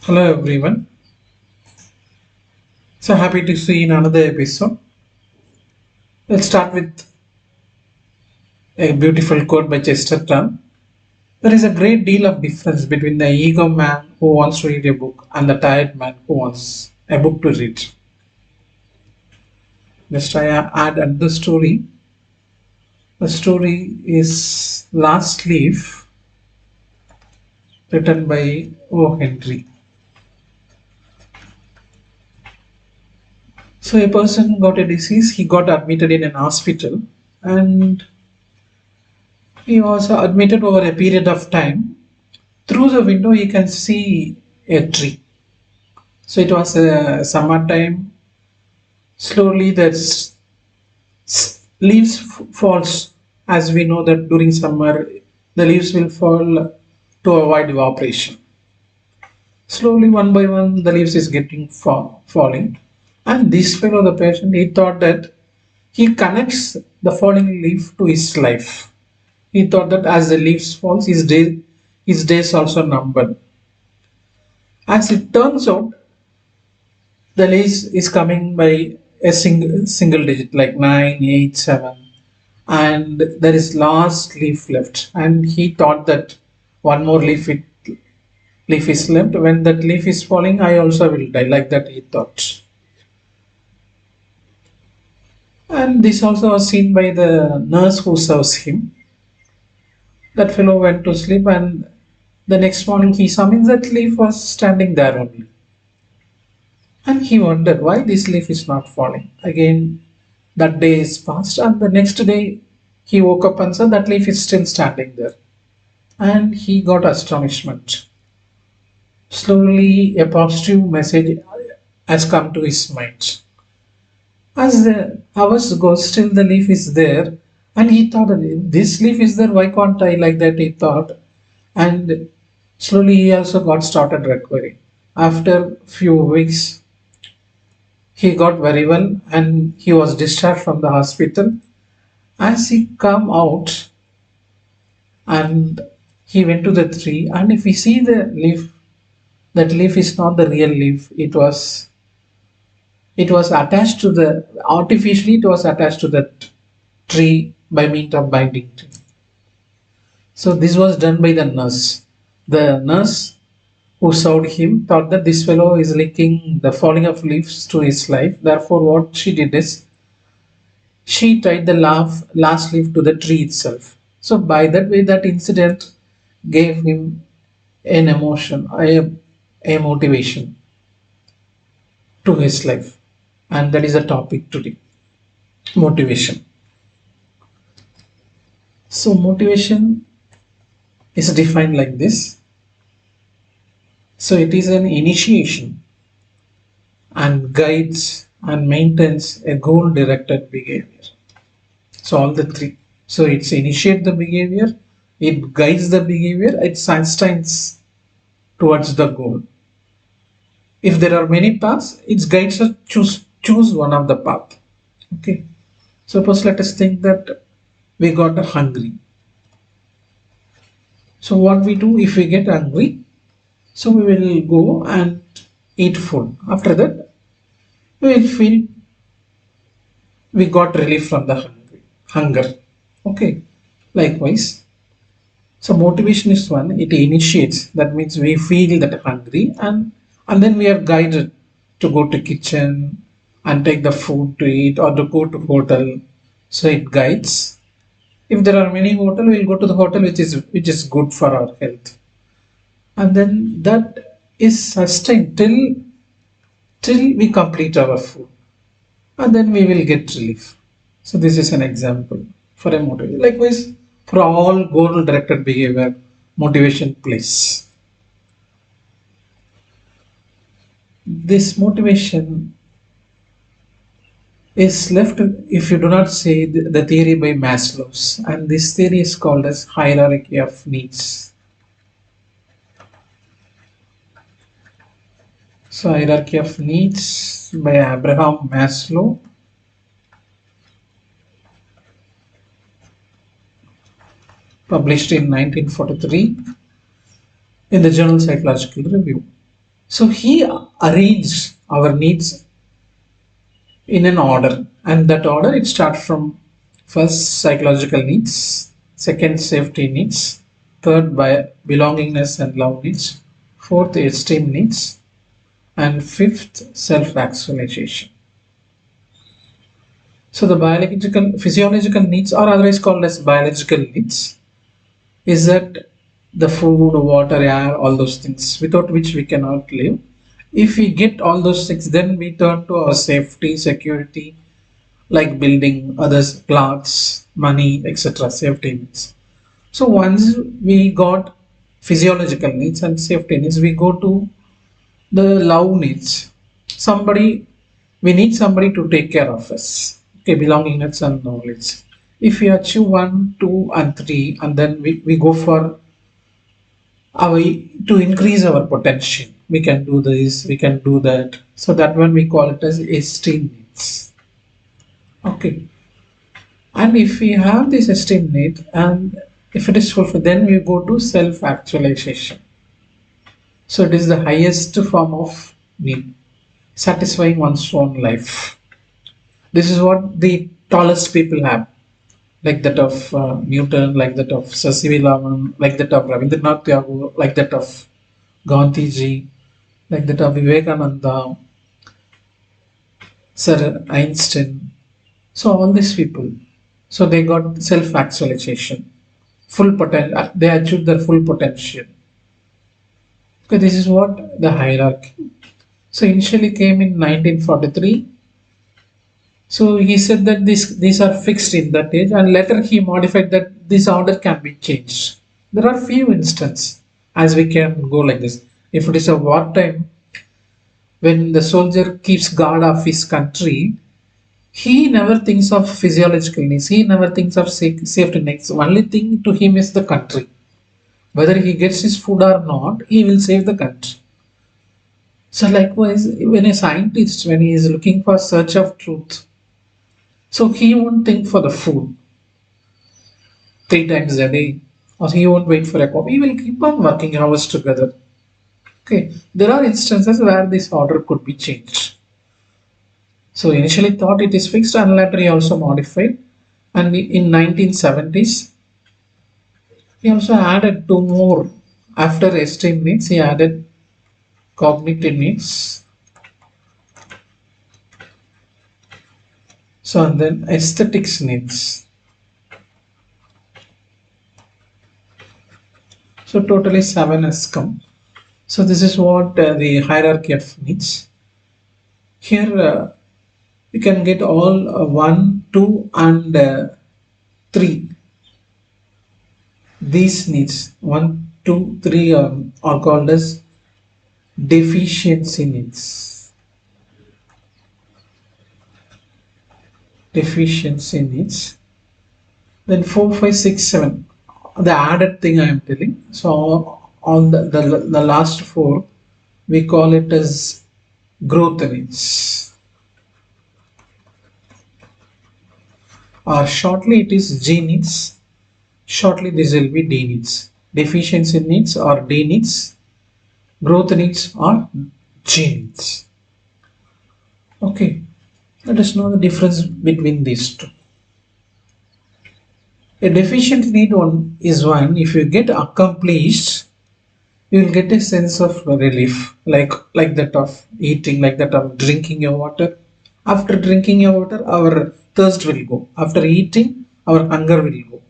Hello everyone. So happy to see you in another episode. Let's start with a beautiful quote by Chesterton. There is a great deal of difference between the ego man who wants to read a book and the tired man who wants a book to read. Just I add at the story. The story is Last Leaf, written by O. Henry. So a person got a disease. He got admitted in an hospital, and he was admitted over a period of time. Through the window, you can see a tree. So it was summertime. Slowly, the leaves falls. As we know that during summer, the leaves will fall to avoid evaporation. Slowly, one by one, the leaves is getting falling. And this fellow, the patient, he thought that he connects the falling leaf to his life. He thought that as the leaves falls, his days also numbered. As it turns out, the list is coming by a single digit like 9, 8, 7, and there is last leaf left, and he thought that one more leaf is left. When that leaf is falling, I also will die, like that he thought. And this also was seen by the nurse who serves him. That fellow went to sleep, and the next morning he summons that leaf was standing there only. And he wondered why this leaf is not falling. Again, that day is passed, and the next day he woke up and saw that leaf is still standing there. And he got astonishment. Slowly, a positive message has come to his mind. As the hours go, still the leaf is there, and he thought, this leaf is there, why can't I, like that he thought. And slowly he also got started recovering. After few weeks, he got very well and he was discharged from the hospital. As he come out and he went to the tree, and if we see the leaf, that leaf is not the real leaf. It was attached to the artificially. It was attached to that tree by means of binding tree. So this was done by the nurse. The nurse who served him thought that this fellow is linking the falling of leaves to his life. Therefore, what she did is she tied the last leaf to the tree itself. So by that way, that incident gave him an emotion, a motivation to his life. And that is the topic today, motivation. So motivation is defined like this. So it is an initiation and guides and maintains a goal directed behavior. So all the three. So it's initiate the behavior, it guides the behavior, it sustains towards the goal. If there are many paths, it guides us choose one of the path. Okay. Suppose let us think that we got hungry. So what we do if we get hungry? So we will go and eat food. After that, we will feel we got relief from the hunger. Okay. Likewise, so motivation is one. It initiates. That means we feel that hungry, and then we are guided to go to kitchen and take the food to eat or to go to hotel. So it guides. If there are many hotel, we'll go to the hotel which is good for our health, and then that is sustained till we complete our food, and then we will get relief. So this is an example for a motivation. Likewise, for all goal-directed behavior, motivation plays. This motivation is left if you do not say the theory by Maslow's, and this theory is called as hierarchy of needs. So hierarchy of needs by Abraham Maslow. Published in 1943 in the journal Psychological Review. So he arranged our needs in an order, and that order it starts from first psychological needs, second safety needs, third by belongingness and love needs, fourth esteem needs, and fifth self-actualization. So the biological physiological needs, or otherwise called as biological needs, is that the food, water, air, all those things without which we cannot live. If we get all those things, then we turn to our safety, security, like building, others, clothes, money, etc. Safety needs. So once we got physiological needs and safety needs, we go to the love needs. Somebody, we need somebody to take care of us. Okay, belongingness and knowledge. If we achieve 1, 2, and 3, and then we go for our to increase our potential. We can do this, we can do that. So that one we call it as esteem needs. Okay. And if we have this esteem need and if it is fulfilled, then we go to self-actualization. So it is the highest form of need, satisfying one's own life. This is what the tallest people have, like that of Newton, like that of Sir C.V. Raman, like that of Rabindranath Tagore, like that of Gandhiji, like that of Vivekananda, Sir Einstein. So all these people, so they got self-actualization, full potential. They achieved their full potential. Okay, this is what the hierarchy. So initially came in 1943. So he said that these are fixed in that age, and later he modified that this order can be changed. There are few instances as we can go like this. If it is a wartime, when the soldier keeps guard of his country, he never thinks of physiological needs. He never thinks of safety needs. Only thing to him is the country. Whether he gets his food or not, he will save the country. So likewise, when a scientist, when he is looking for search of truth, so he won't think for the food 3 times a day, or he won't wait for a coffee. He will keep on working hours together. Okay, there are instances where this order could be changed. So initially thought it is fixed, and later he also modified. And in 1970s, he also added two more. After esteem needs, he added cognitive needs. So and then aesthetics needs. So totally 7 has come. So this is what the hierarchy of needs. Here you can get all 1, 2 and 3. These needs 1, 2, 3 are called as deficiency needs. Deficiency needs. Then 4, 5, 6, 7. The added thing I am telling. So on the last 4, we call it as growth needs. Or shortly it is G needs. Shortly this will be D needs. Deficiency needs or D needs. Growth needs or G needs. Okay, let us know the difference between these two. A deficient need one is one, if you get accomplished, you will get a sense of relief, like that of eating, like that of drinking your water. After drinking your water, our thirst will go. After eating, our hunger will go.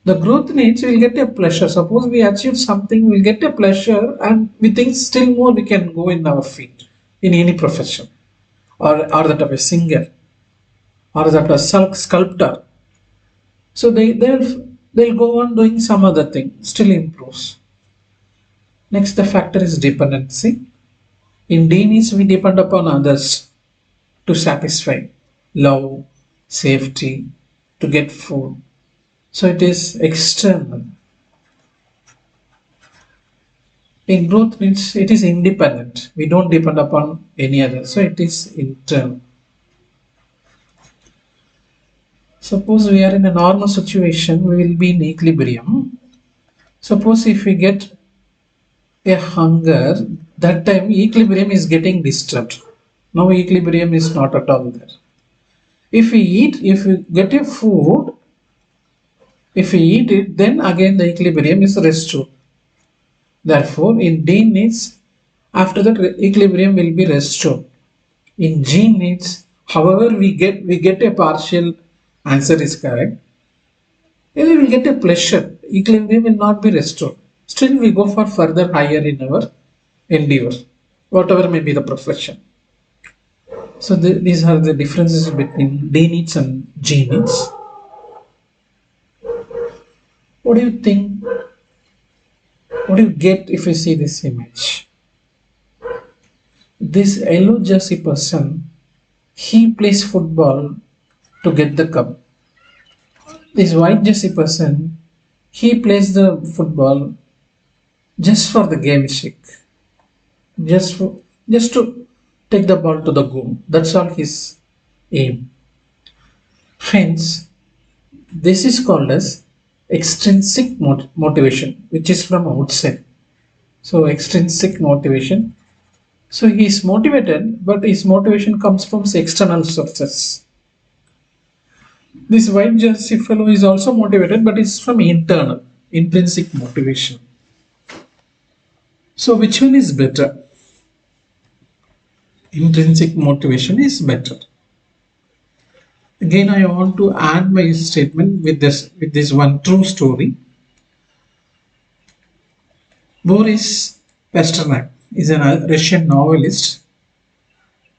The growth needs will get a pleasure. Suppose we achieve something, we'll get a pleasure, and we think still more we can go in our field, in any profession, or that of a singer, or that of a sculptor. So they'll go on doing some other thing, still improves. Next, the factor is dependency. In D needs, we depend upon others to satisfy love, safety, to get food. So it is external. In growth needs, it is independent. We don't depend upon any other. So it is internal. Suppose we are in a normal situation, we will be in equilibrium. Suppose if we get a hunger, That time equilibrium is getting disturbed. Now equilibrium is not at all there. If we eat, if we get a food, if we eat it, then again the equilibrium is restored. Therefore, in D needs, after that equilibrium will be restored. In G needs, however we get a partial answer is correct. Then we will get a pleasure. Equilibrium will not be restored. Still we go for further higher in our endeavor, whatever may be the profession. So these are the differences between D needs and G needs. What do you think? What do you get if you see this image? This yellow jersey person, he plays football to get the cup. This white jersey person, he plays the football just for the game sake, just to take the ball to the goal. That's all his aim. Friends, this is called as extrinsic motivation, which is from outside. So extrinsic motivation. So he is motivated, but his motivation comes from external sources. This white jersey fellow is also motivated, but it's from internal, intrinsic motivation. So which one is better? Intrinsic motivation is better. Again, I want to add my statement with this one true story. Boris Pasternak is a Russian novelist.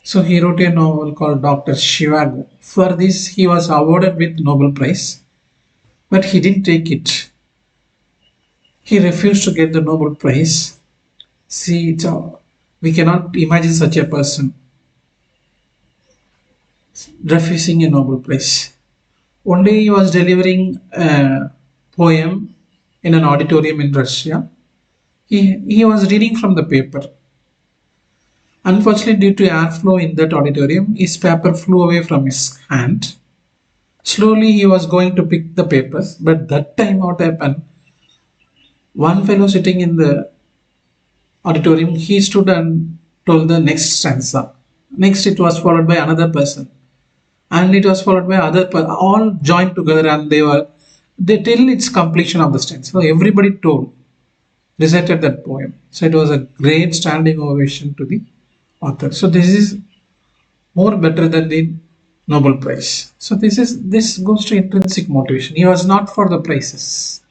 So he wrote a novel called Dr. Shivago. For this, he was awarded with Nobel Prize, but he didn't take it. He refused to get the Nobel Prize. See, we cannot imagine such a person refusing a Nobel Prize. One day he was delivering a poem in an auditorium in Russia. He was reading from the paper. Unfortunately, due to airflow in that auditorium, his paper flew away from his hand. Slowly, he was going to pick the papers, but that time what happened? One fellow sitting in the auditorium, he stood and told the next stanza. Next, it was followed by another person, and it was followed by other person. All joined together, and they till its completion of the stanza. So everybody recited that poem. So it was a great standing ovation to the author. So this is more better than the Nobel Prize. So this goes to intrinsic motivation. He was not for the prizes.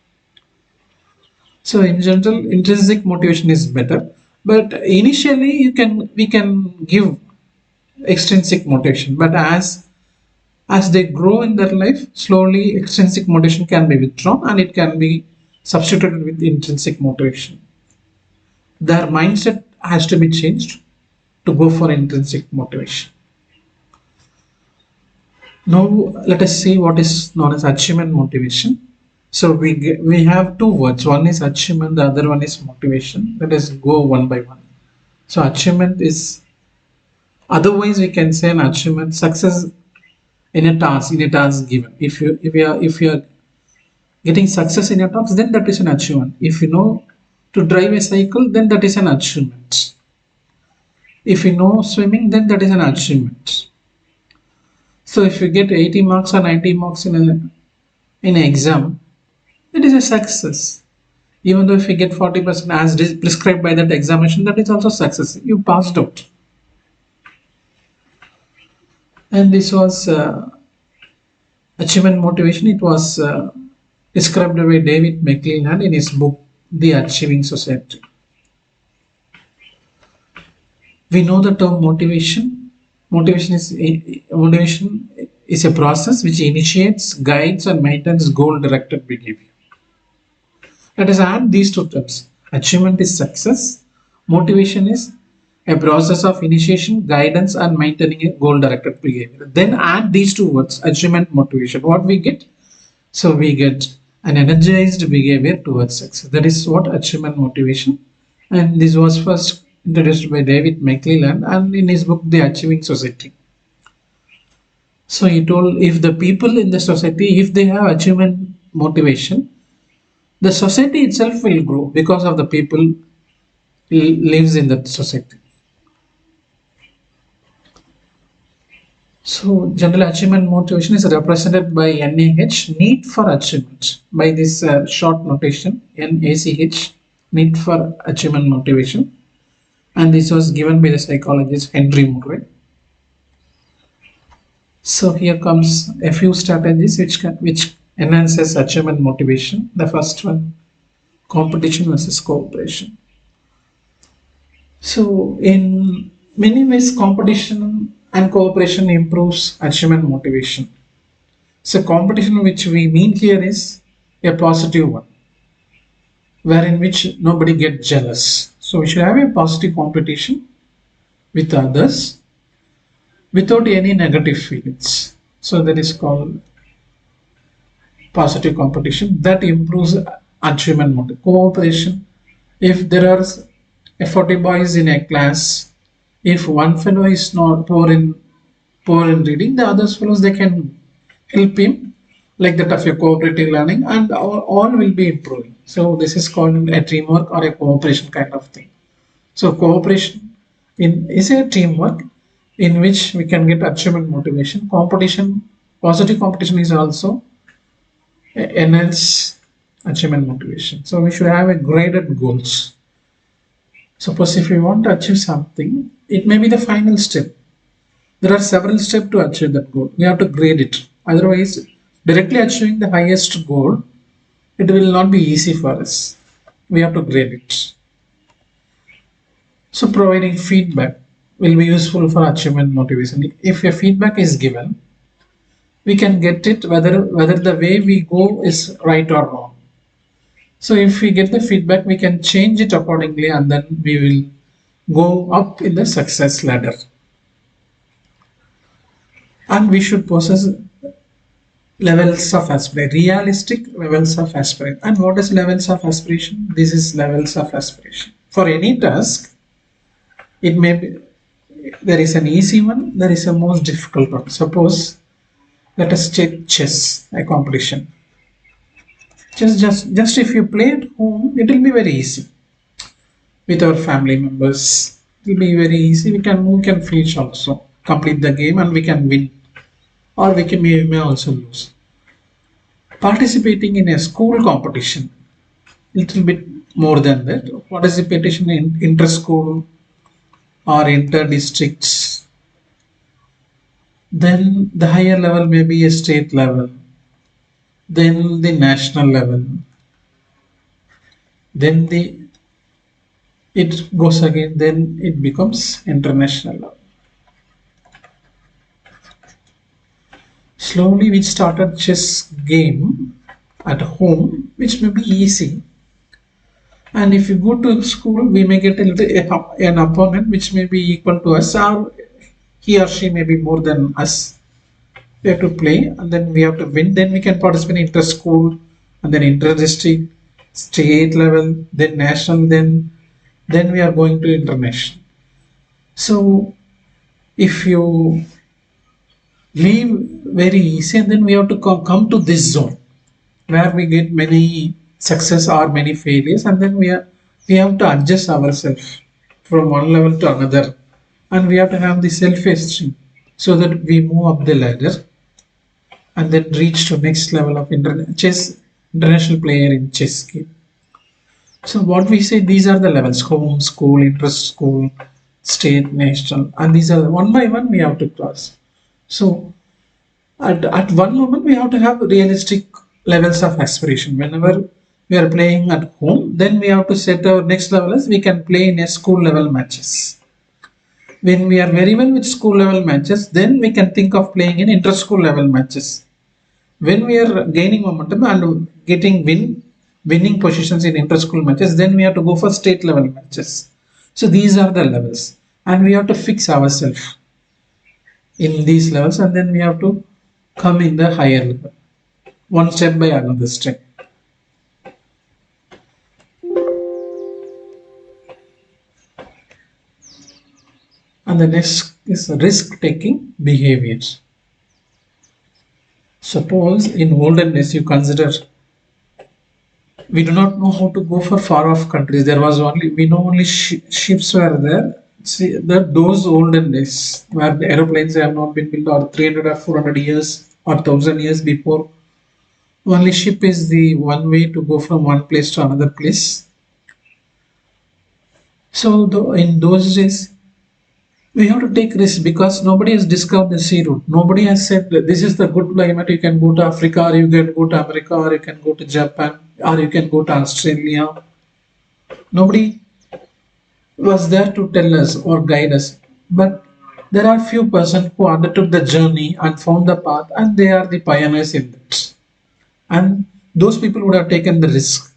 So in general, intrinsic motivation is better. But initially we can give extrinsic motivation. But as they grow in their life, slowly extrinsic motivation can be withdrawn and it can be substituted with intrinsic motivation. Their mindset has to be changed to go for intrinsic motivation. Now let us see what is known as achievement motivation. So we have two words. One is achievement, the other one is motivation. Let us go one by one. So achievement is, otherwise we can say an achievement, success in a task given. If you are getting success in your task, then that is an achievement. If you know to drive a cycle, then that is an achievement. If you know swimming, then that is an achievement. So if you get 80 marks or 90 marks in an exam, it is a success. Even though if you get 40% as prescribed by that examination, that is also success. You passed out. And this was achievement motivation. It was described by David McClelland in his book, The Achieving Society. We know the term motivation. Motivation is a process which initiates, guides, and maintains goal-directed behavior. Let us add these two terms. Achievement is success. Motivation is a process of initiation, guidance, and maintaining a goal-directed behavior. Then add these two words, achievement, motivation. What we get? So we get an energized behavior towards success. That is what achievement motivation. And this was first introduced by David McClelland and in his book, The Achieving Society. So he told if the people in the society, if they have achievement motivation, the society itself will grow because of the people lives in that society. So general achievement motivation is represented by NAH, need for achievement, by this short notation NACH, need for achievement motivation, and this was given by the psychologist Henry Murray. So here comes a few strategies which enhances achievement motivation. The first one, competition versus cooperation. So in many ways, competition and cooperation improves achievement motivation. So competition which we mean here is a positive one, wherein which nobody gets jealous. So we should have a positive competition with others without any negative feelings. So that is called positive competition. That improves achievement motivation. Cooperation. If there are 40 boys in a class, if one fellow is not poor in reading, the other fellows they can help him, like that of a cooperative learning, and all will be improving. So this is called a teamwork or a cooperation kind of thing. So cooperation is a teamwork in which we can get achievement motivation. Competition, positive competition is also enhance achievement motivation. So we should have a graded goals. Suppose if we want to achieve something, it may be the final step. There are several steps to achieve that goal. We have to grade it. Otherwise, directly achieving the highest goal, it will not be easy for us. We have to grade it. So providing feedback will be useful for achievement motivation. If a feedback is given, we can get it whether the way we go is right or wrong. So if we get the feedback, we can change it accordingly, and then we will go up in the success ladder. And we should possess levels of aspiration, realistic levels of aspiration. And what is levels of aspiration? This is levels of aspiration. For any task, it may be there is an easy one, there is a most difficult one. Suppose let us take chess, a competition. Just if you play at home, it will be very easy. With our family members, it will be very easy. We can finish also, complete the game, and we can win, or we may also lose. Participating in a school competition, little bit more than that. Participation in inter-school or inter-districts. Then the higher level may be a state level. Then the national level. Then it goes again. Then it becomes international level. Slowly we started chess game at home, which may be easy. And if you go to school, we may get an opponent which may be equal to us, or he or she may be more than us. We have to play, and then we have to win. Then we can participate in inter-school, and then inter-district, state level, then national, then we are going to international. So if you leave very easy, and then we have to come to this zone where we get many success or many failures, and then we have to adjust ourselves from one level to another, and we have to have the self-esteem so that we move up the ladder and then reach to next level of international player in chess game. So what we say, these are the levels: home, school, inter-school, state, national, and these are one by one we have to cross. So at one moment we have to have realistic levels of aspiration. Whenever we are playing at home, then we have to set our next level as we can play in a school level matches. When we are very well with school level matches, then we can think of playing in inter-school level matches. When we are gaining momentum and getting winning positions in inter-school matches, then we have to go for state level matches. So these are the levels, and we have to fix ourselves in these levels, and then we have to come in the higher level, one step by another step. And the next is risk-taking behaviors. Suppose in olden days you consider we do not know how to go for far off countries. There was only, we know only ships were there. See that those olden days where the aeroplanes have not been built, or 300 or 400 years or 1000 years before, only ship is the one way to go from one place to another place. So in those days we have to take risks because nobody has discovered the sea route. Nobody has said that this is the good climate. You can go to Africa, or you can go to America, or you can go to Japan, or you can go to Australia. Nobody was there to tell us or guide us. But there are few persons who undertook the journey and found the path, and they are the pioneers in that. And those people would have taken the risk,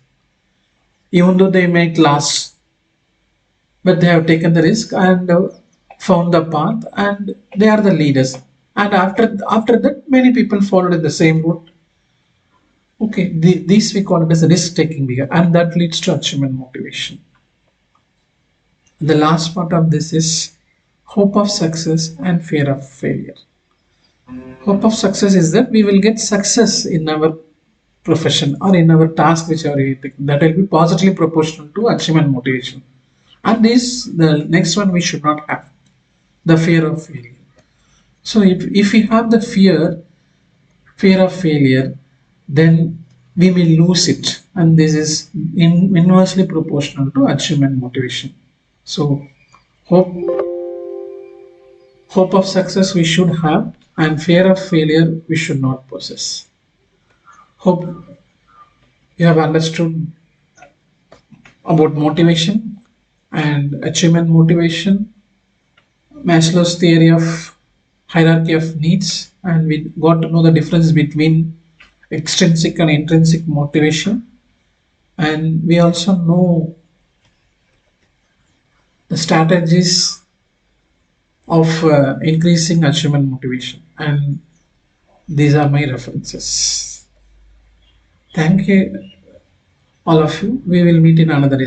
even though they might last, but they have taken the risk and found the path, and they are the leaders. And after that, many people followed in the same route. Okay, this we call it as risk taking behavior, and that leads to achievement motivation. The last part of this is hope of success and fear of failure. Hope of success is that we will get success in our profession or in our task whichever we take. That will be positively proportional to achievement motivation. And this, the next one we should not have, the fear of failure. So if we have the fear of failure, then we may lose it, and this is inversely proportional to achievement motivation. So hope of success we should have, and fear of failure we should not possess. Hope you have understood about motivation and achievement motivation, Maslow's theory of hierarchy of needs, and we got to know the difference between extrinsic and intrinsic motivation. And we also know the strategies of increasing achievement motivation. And these are my references. Thank you, all of you. We will meet in another